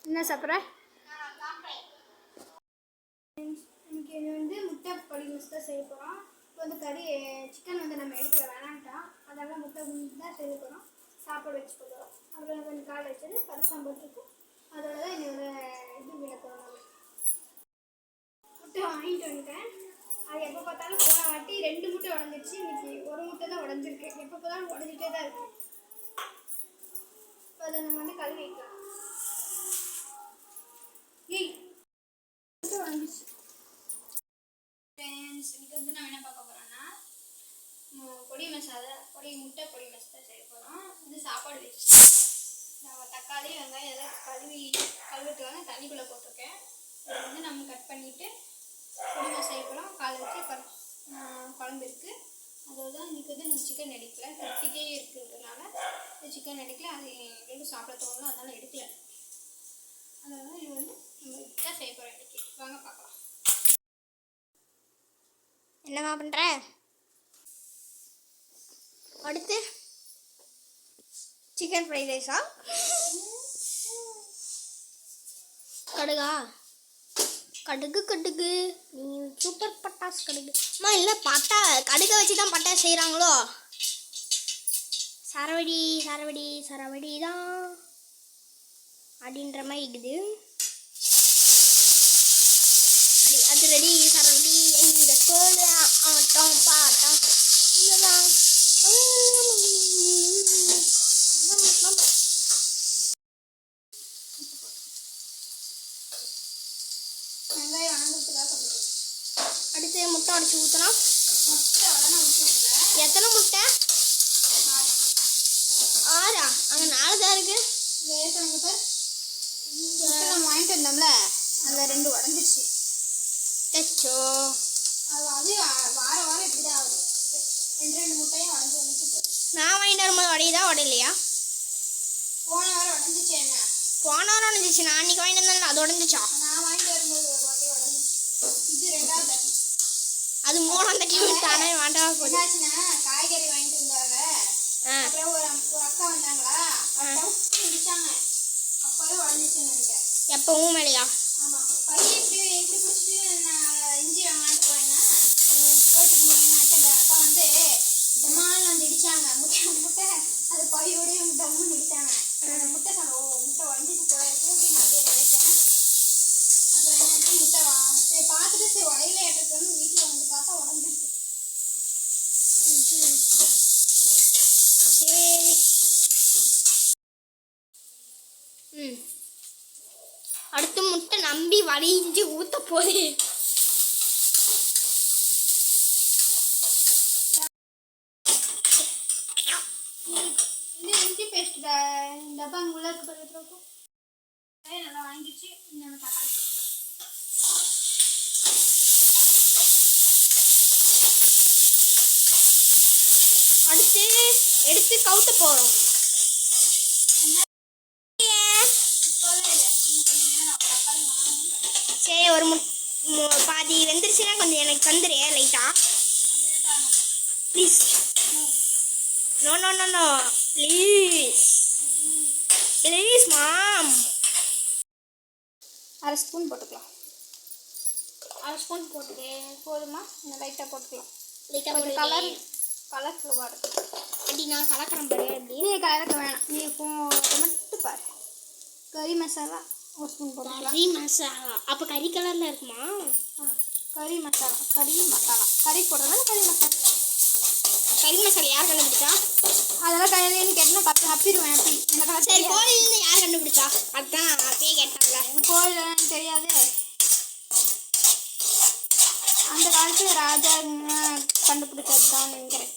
என்ன சாப்பிட்ற? இன்னைக்கு வந்து முட்டை பொடி மிக்ஸ் தான் செய்ய போகிறோம். இப்போ வந்து சிக்கன் வந்து நம்ம எடுக்கல வேணான்ட்டோம். அதெல்லாம் முட்டை தான் செய்ய போகிறோம். சாப்பாடு வச்சு போகிறோம். அதில் கொஞ்சம் கால் வச்சது பரசாம் போட்டுருக்கு. அதோட தான் என்னோட இது விட போகிறோம். முட்டை வாங்கிட்டு வந்துட்டேன். அது எப்போ பார்த்தாலும் போன வாட்டி 2 முட்டை உடஞ்சிருச்சு. இன்னைக்கு 1 முட்டை தான் உடஞ்சிருக்கு. எப்போ பார்த்தாலும் உடஞ்சிட்டே தான் இருக்கு. இப்போ அதை நம்ம வந்து கழுவி வைக்கலாம். முட்டை உடஞ்சிச்சு. ஃப்ரெண்ட்ஸ், இன்னைக்கு வந்து நம்ம என்ன பார்க்க போகிறோம்னா முட்டை பொடி மசாலா செய்ய போகிறோம். இது சாப்பாடு வச்சு நம்ம தக்காளி வெங்காயம் எல்லாம் கழுவிட்டுவாங்க தண்ணிக்குள்ளே போட்டிருக்கேன். இதை வந்து நம்ம கட் பண்ணிவிட்டு பொடி மசாலா செய்ய போகிறோம். காலை வச்சு குழம்பு இருக்குது. அதோட தான் இன்றைக்கி வந்து நம்ம சிக்கன் எடுக்கல. கட்டிகிட்டே இருக்குன்றதுனால சிக்கன் எடுக்கல. அது எங்களுக்கு சாப்பிட தோணலாம், அதனால் எடுக்கல. அதனால இது வந்து நம்ம இதுதான் செய்ய போகிறோம் இன்றைக்கி. வாங்க பார்க்கலாம். என்னம்மா பண்ணுற? அடுத்து சிக்கன் ஃப்ரைட் ரைஸா? கடுகா? கடுகு நீ சூப்பர் பட்டாசு கடுகு. அம்மா இல்லை, கடுகை வச்சு தான் பட்டாசு செய்கிறாங்களோ? சரவடி தான் அப்படின்ற மாதிரி இருக்குது. அது ரெடி. சரவடி எங்க கோல ஆட்டம் பாட்டம் இதுதான். வெங்காயம் வணங்குறதுக்காக அடுத்து முட்டை உடச்சி ஊற்றலாம். எத்தனை முட்டை? 6. அங்கே 4 தான் இருக்கு. வாங்கிட்டு வந்தோம்ல, அதில் 2 உடஞ்சிருச்சு. தச்சோ அது வாரம் இப்படி தான் ஆகுது. 2 முட்டையும் உடஞ்சி போகுது. நான் வாங்கிட்டு வரும்போது உடையதா உடையலையா? போன வாரம் உடஞ்சிச்சு. என்ன போன வாரம் உடஞ்சிச்சு? நான் அன்றைக்கி வாங்கிட்டு வந்தேன், அது உடஞ்சிச்சா? நான் வாங்கிட்டு வரும்போது ஒரு வாட்டி உடஞ்சிச்சு. இது 2வது தட்டி. அது 3ஆம் தட்டி தானே வேண்டாம். என்னாச்சுன்னா காய்கறி வாங்கிட்டு வந்தாங்க. அப்புறம் ஒரு அக்கா வந்தாங்களா, முடிச்சாங்க. அப்போதான் உடஞ்சிச்சுன்னு நினைக்கிறேன். எப்பவும் மேலையா? ஆமாம். பையன் இப்படி பிடிச்சிட்டு நான் இஞ்சி வாங்கிட்டு போனேன்னா போயிட்டு போனேன்னாக்க அந்த அக்கா வந்து டமால் வந்து இடிச்சாங்க. முட்டை அது பையோடையும் டம்முன்னு இடிச்சாங்க. அந்த முட்டை முட்டை உடஞ்சிச்சு போல இருக்கு அப்படின்னு அப்படியே நினைச்சேன். அப்புறம் என்ன முட்டை சரி பார்த்துட்டு சரி உடையில ஏற்றுக்கணும்னு வீட்டில் வந்து பார்த்தா உடஞ்சிருக்கு. சரி. அடுத்து முட்டை நம்பி வலிஞ்சு ஊற்ற போகுது. இது இஞ்சி பேஸ்ட் டப்பா உள்ள இருக்கு பக்கத்துல. நல்லா வாங்கிடுச்சு. நம்ம தக்காளி போட்டுக்கலாம். அடுத்து எடுத்து கவுத்த போகிறோம். சரி, ஒரு பாதி வெந்துருச்சுன்னா கொஞ்சம் எனக்கு தந்துரு லைட்டா please. No please ma'am. 1/2 spoon போட்டுக்கலாம். 1/2 ஸ்பூன் போட்டுட்டு போதுமா? இன்னும் லைட்டாக போட்டுக்கலாம். லைட்டாக கொஞ்சம் கலர்ஃபுல்லாக இருக்கும். அப்படி நான் கலக்கிறேன் பாரு. அப்படி நீ கலக்க வேணாம். நீ இப்போ மட்டும் பாரு. கறி மசாலா 1 ஸ்பூன் போட்டுக்கலாம். கறி மசாலா அப்போ கறி கலரில் இருக்குமா? கறி மசாலா கறி போடுறதுனால கறி மசாலா. கறி மசாலா யார் கண்டுபிடிச்சா? அதெல்லாம் கையிலேன்னு கேட்டால் பத்து அப்பிடுவேன். அப்படி இந்த கலர். சரி, கோழிலேருந்து யார் கண்டுபிடிச்சா? அதுதான் அப்பயே கேட்டாங்களா? கோழில் தெரியாது. அந்த காலத்துல ராஜா கண்டுபிடிச்சது தான் நினைக்கிறேன்.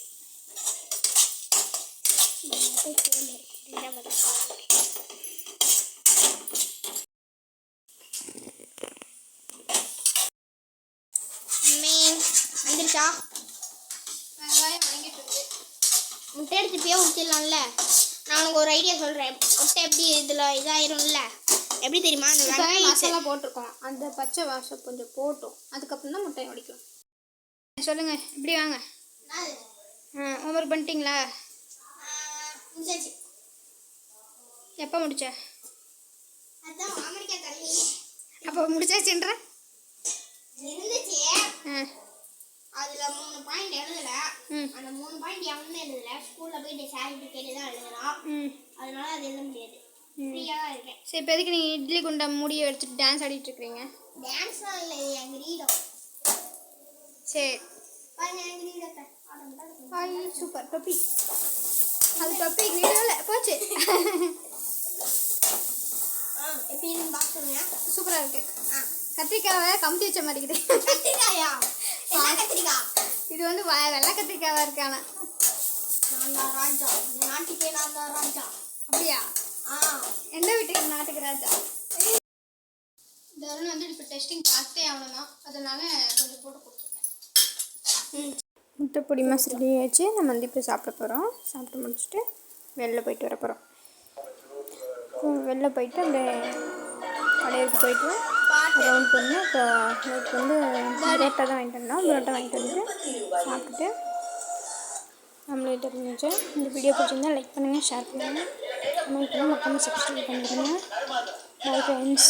வந்துருச்சா? வெங்காயம் வணங்கிட்டு இருக்கு. முட்டை எடுத்து இப்பயே ஊற்றிடலாம்ல. நான் உனக்கு ஒரு ஐடியா சொல்கிறேன். முட்டை எப்படி இதில் இதாயிரும்ல, எப்படி தெரியுமா? அந்த வெங்காயம் மசாலா போட்டிருக்கோம். அந்த பச்சை வாசம் கொஞ்சம் போட்டோம். அதுக்கப்புறம் தான் முட்டையை உடைக்கும். சொல்லுங்கள், இப்படி வாங்க. ஹோம்ஒர்க் பண்ணிட்டீங்களா? எப்போ முடிச்ச? அதான் மாமரிக்காய் தண்ணி. அப்போ முடிச்சாச்சுன்ற இருந்துச்சு. அதுல 3 பாயிண்ட் எழுதல. அந்த 3 பாயிண்ட் எவனும் எழுதல. ஸ்கூல்ல போய் சர்டிஃபிகேட் தான் எழுதலாம். அதனால அது எழுத முடியாது. ஃப்ரீயா தான் இருக்கேன். சரி, இப்போ எதுக்கு நீங்கள் இட்லி குண்டை மூடியை எடுத்துட்டு டான்ஸ் ஆடிட்டு இருக்கிறீங்க? டான்ஸ்லாம் இல்லை, என் கிரீடம். சரி பாருங்க என் கிரீடத்தை. ஹாய், சூப்பர் தொப்பி. அது தொப்பி கிரீடம் இல்லை, போச்சு. எப்படி இருக்குன்னு பார்த்து சொல்லுங்க. சூப்பராக இருக்கு. கத்திரிக்காவை கமுத்தி வச்ச மாதிரி இருக்குது. கத்திரிக்காயா? என்ன கத்திரிக்காய்? இது வந்து வெள்ளை கத்திரிக்காவாக இருக்கு. ஆனால் நான் தான் ராஜா. இந்த நாட்டுக்கே நான் தான் ராஜா. அப்படியா? எந்த வீட்டுக்கு நாட்டுக்கு ராஜா? தருண் வந்து இப்போ டெஸ்டிங் பார்த்தே ஆகணும், அதனால கொஞ்சம் போட்டு கொடுத்துருக்கேன். முட்டை பொடி மாஸ் ரெடி ஆச்சு. நம்ம வந்து இப்போ சாப்பிட போகிறோம். சாப்பிட்டு முடிச்சுட்டு வெளில போயிட்டு வர போகிறோம். வெளில போயிட்டு அந்த கடைக்கு போயிட்டு ரவுண்ட் பண்ணி இப்போ நைட் வந்து புரோட்டா தான் வாங்கிட்டு வந்தோம். புரோட்டா வாங்கிட்டு வந்துட்டு சாப்பிட்டுட்டு நம்மளே தெரிஞ்சிச்சு. இந்த வீடியோ பிடிச்சிருந்தா லைக் பண்ணுங்கள், ஷேர் பண்ணுங்கள், கமெண்ட் பண்ணுங்கள், மறக்காம சப்ஸ்கிரைப் பண்ணிடுங்க. Bye friends.